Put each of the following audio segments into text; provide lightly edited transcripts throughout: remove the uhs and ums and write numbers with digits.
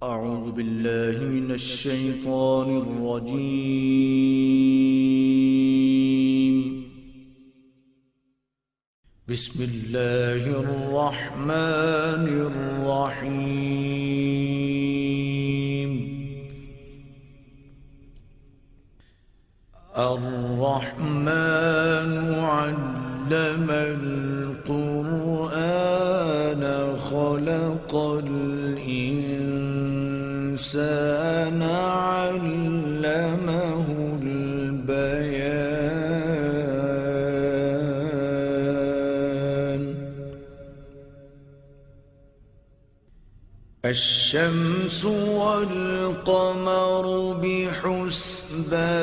أعوذ بالله من الشيطان الرجيم. بسم الله الرحمن الرحيم. الرحمن علم القرآن خلق الإنسان علمه البيان. الشمس والقمر بحسبان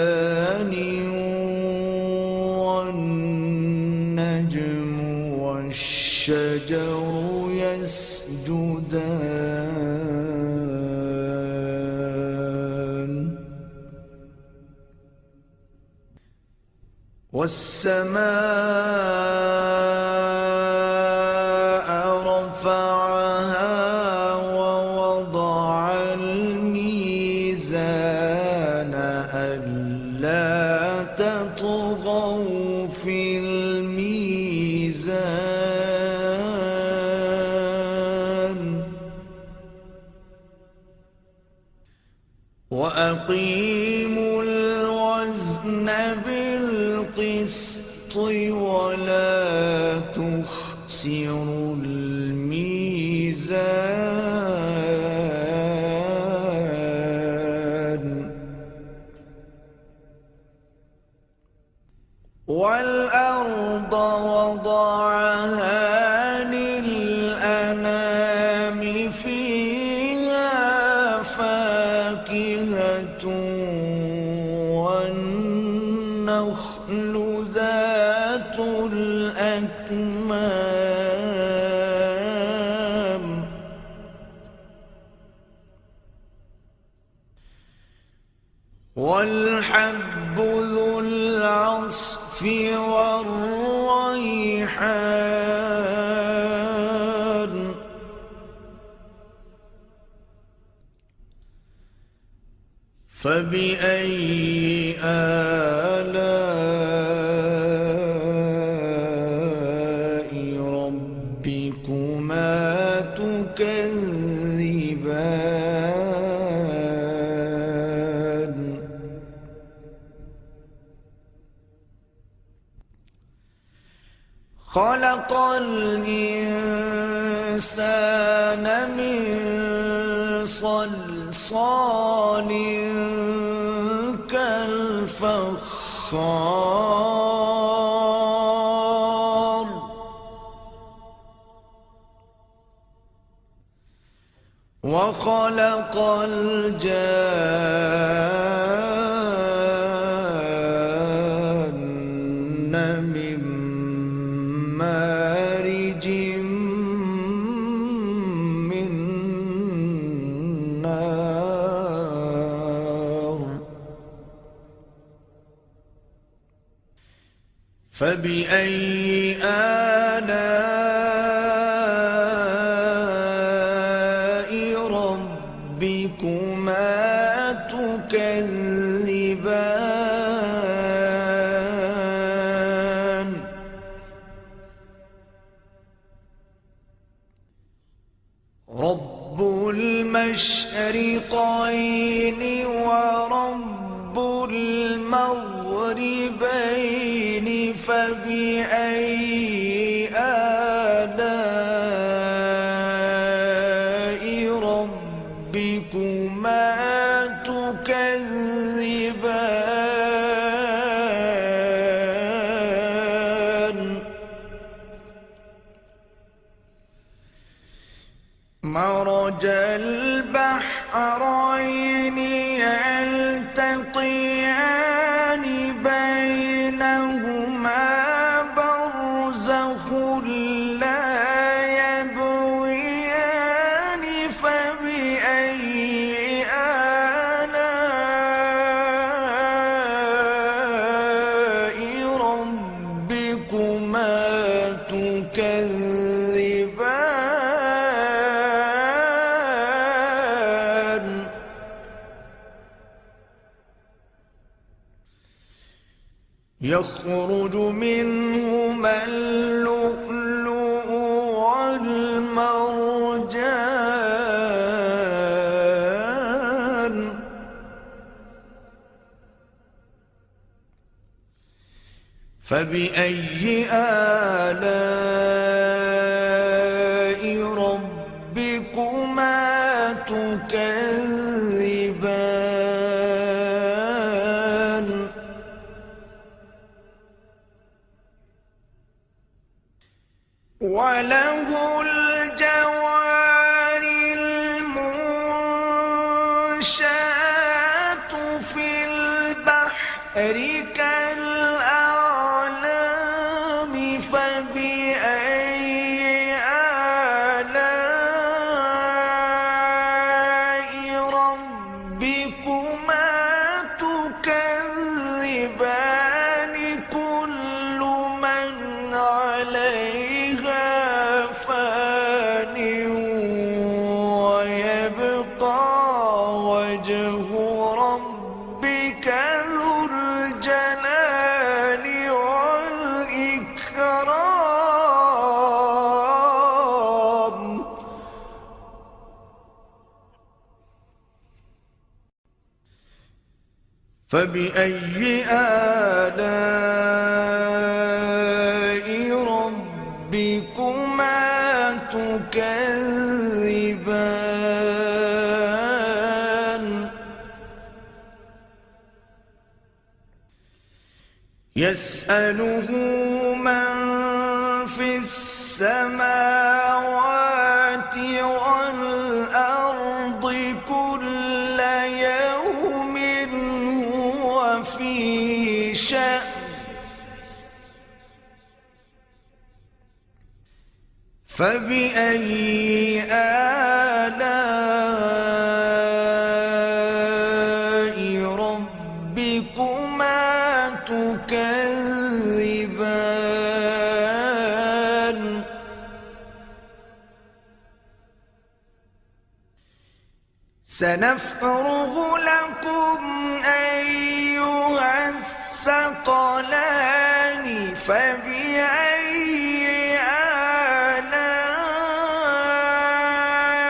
والنجم والشجر يسجدان والسماء رفعها ووضع الميزان ألا تطغوا في الميزان وأقيموا الوزن بالقسط ولا تخسروا الميزان والأرض وضعها للأنام فيها فاكهة والنخل ذات الأكمام والحب ذو العصف والريحان فبأي آلاء ربكما تكذبان خلق الإنسان من صلصال كالفخار وخلق الجان من مارج من نار فبأي آلاء ربكما تكذبان رب المشرقين ورب المغربين فبأي آلاء ربكما تكذبان مرج البحرين يلتقيان بينهما برزخ لا يبغيان فبأي آلاء ربكما تكذبان منهما اللؤلؤ والمرجان فبأي آلاء ربكما تكذبان وله الجوار المنشآت في البحر كالأعلام فبأي آلاء ربكما تكذبان كل من عليها فان ويبقى وجه ربك ذو الجلال والإكرام فبأي آلاء ربكما تكذبان يسأله من في السماوات والأرض كل يوم هو في شأن فبأي آلاء ربكما تكذبان سنفرغ لكم أيها الثقلان فبأي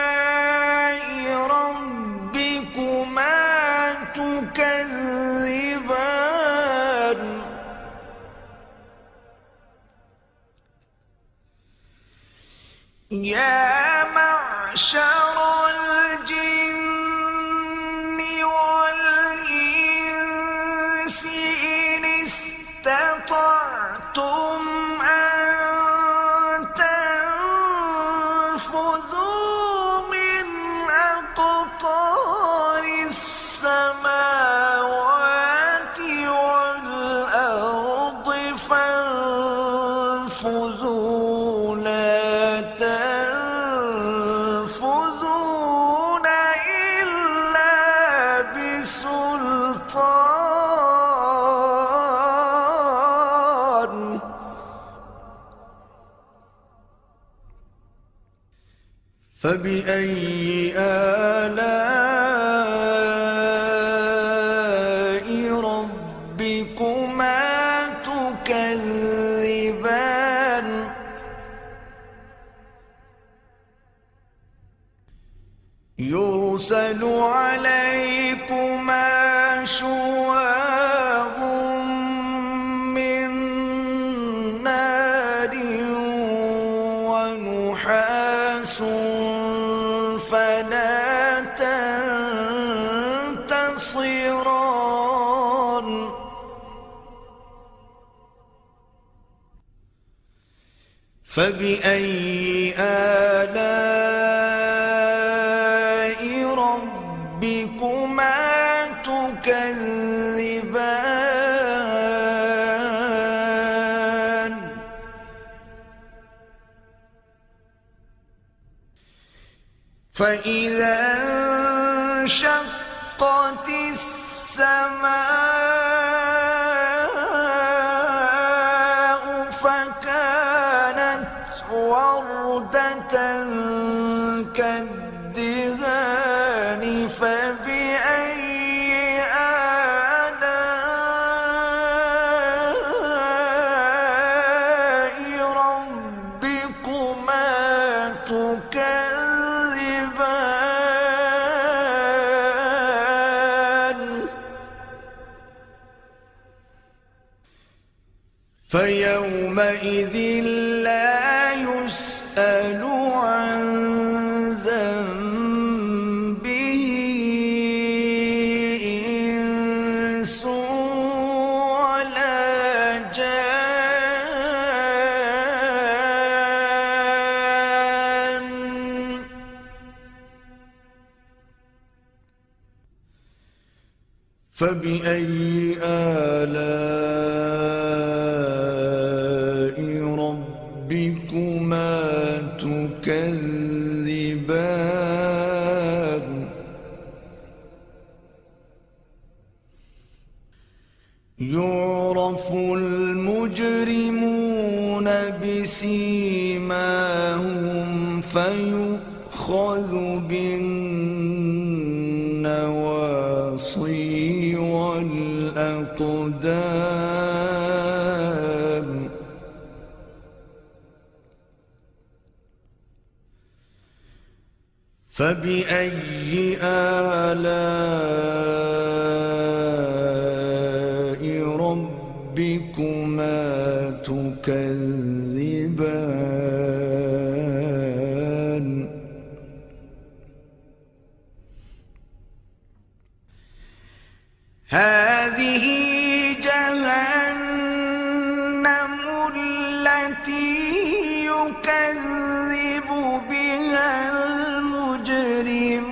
آلاء ربكما تكذبان يا معشر الجن والإنس إن استطعتم أن تنفذوا من أقطار السماوات والأرض فانفذوا لا تنفذون إلا بسلطان فبأي آلاء ربكما تكذبان يرسل عليكما شواظ من نار ونحاس فلا تنتصران فبأي آلاء ربكما تكذبان فإذا انشقت السماء فكانت وردة كالدهان فبأي فيومئذ لا يسأل عن ذنبه إنس ولا جان. فبأي آلاء ربكما تكذبان. يعرف المجرمون بسيماهم فيؤخذ بالنواصي والأقدام. فبأي آلاء ربكما تكذبان. هذه جهنم التي يكذب بها المجرمون.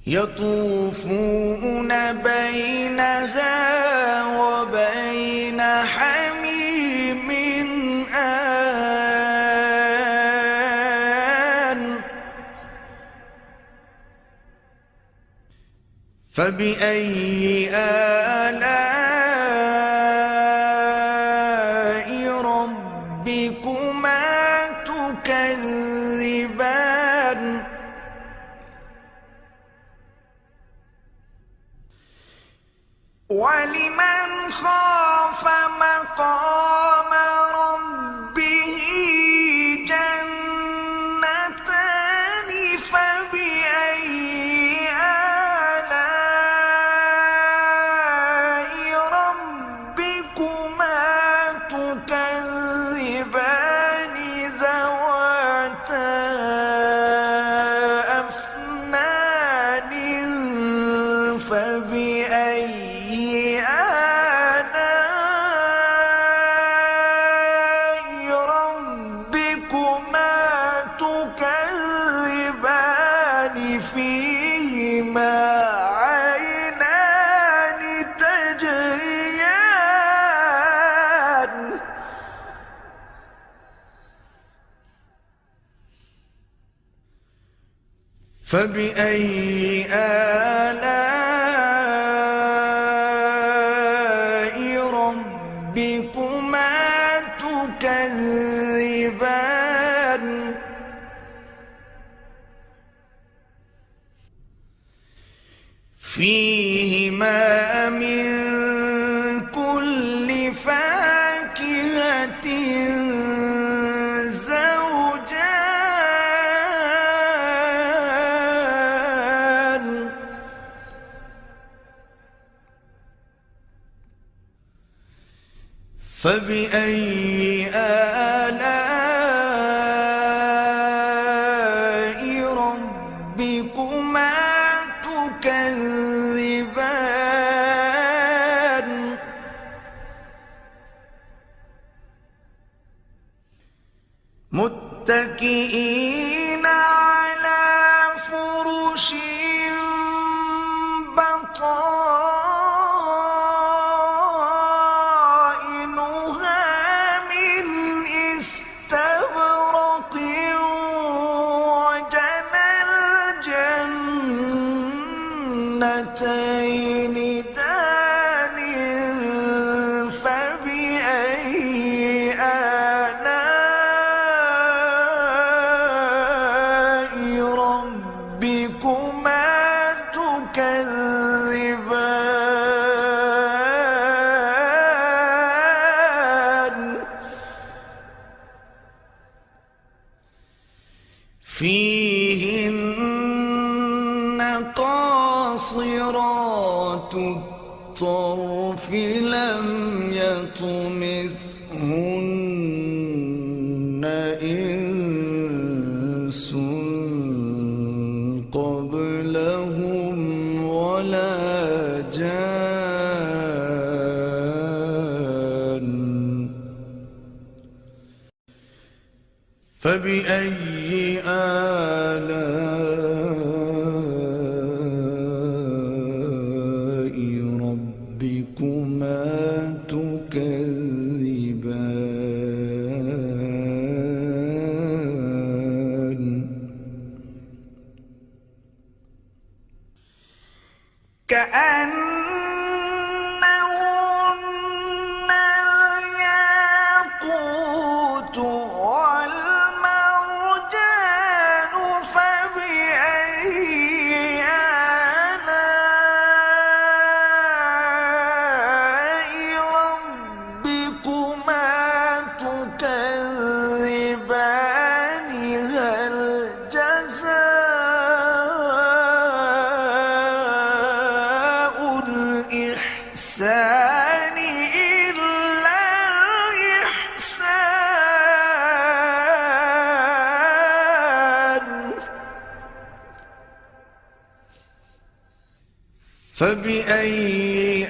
يطوفون بينها وبين حميم آن. فبأي آلاء ربكما تكذبان. ولمن خاف مقام ربه جنتان. فبأي آلاء ربكما تكذبان ذواتا أفنان. فبأي آلاء ربكما تكذبان فيهما عينان تجريان. فبأي آلاء ربكما تكذبان. فيهما من كل فاكهة زوجان. فبأي آلاء ربكما تكذبان. متكئين على فرش بطائنها من استبرق. وجنى الجنتين دان. فبأي آلاء ربكما تكذبان. فيهن قاصرات الطرف لم يطمثهن إنس قبلهم ولا جان فبأي آلاء ربكما تكذبان كأنهن الياقوت والمرجان فبأي آلاء ربكما تكذبان هل جزاء الإحسان إلا الإحسان فبأي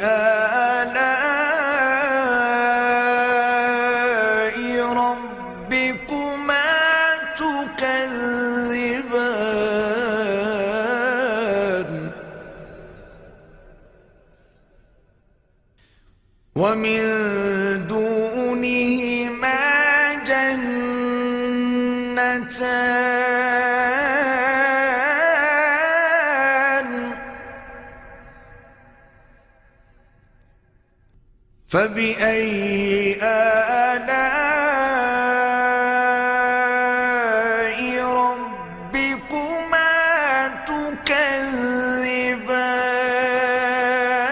آلاء ربكما تكذبان ومن دونهما جنتان فبأي آلاء ربكما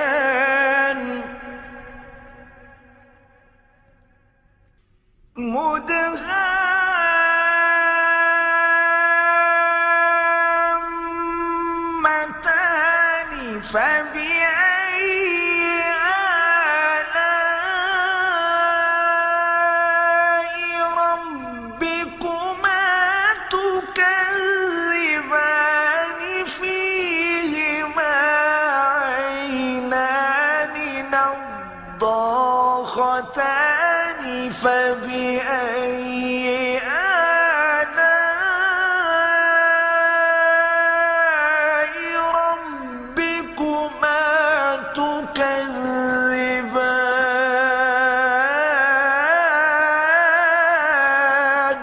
تكذبان مدهامتان فبأي آلاء ربكما تكذبان فيهما عينان نضاختان فبأي آلاء ربكما تكذبان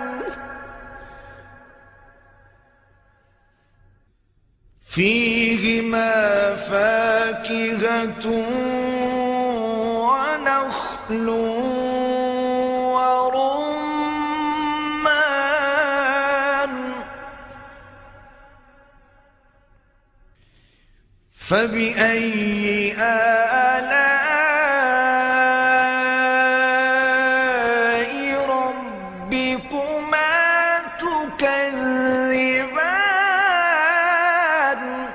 فيهما فاكهة ونخل ورمان فبأي آلاء ربكما تكذبان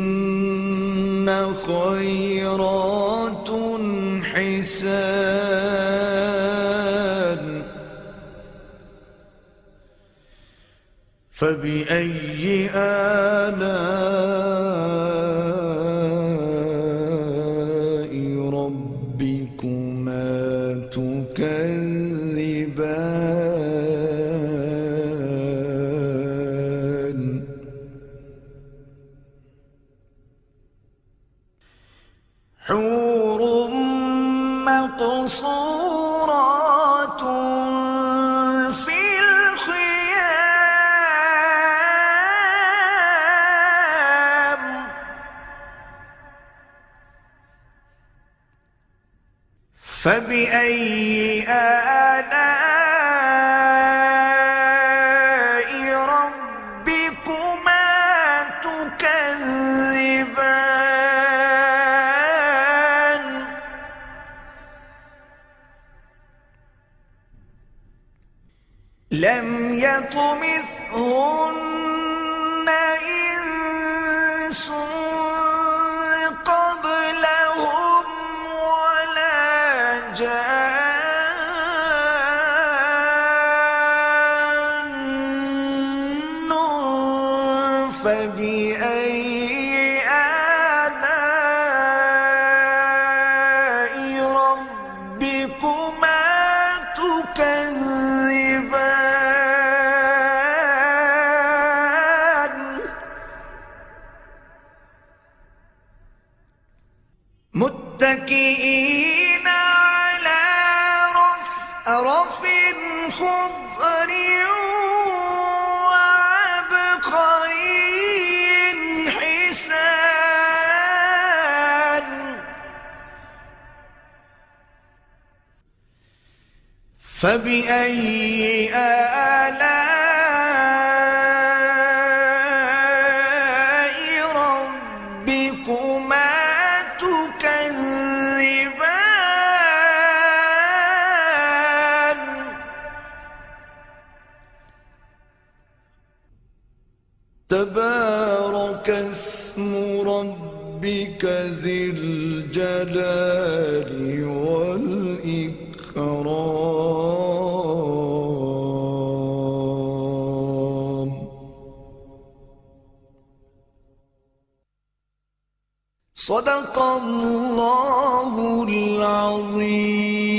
فيهن خيرات حسان فبأي آلاء ربكما تكذبان حور مقصورات في الخيام فبأي آلاء ربكما تكذبان لم يطمث يطمثهن إنس قبلهم ولا جان فبأي آلاء ربكما تكذبان متكئين على رفرف خضر وعبقري حسان فبأي آلاء ربكما تكذبان تبارك اسم ربك ذي الجلال والإكرام صدق الله العظيم.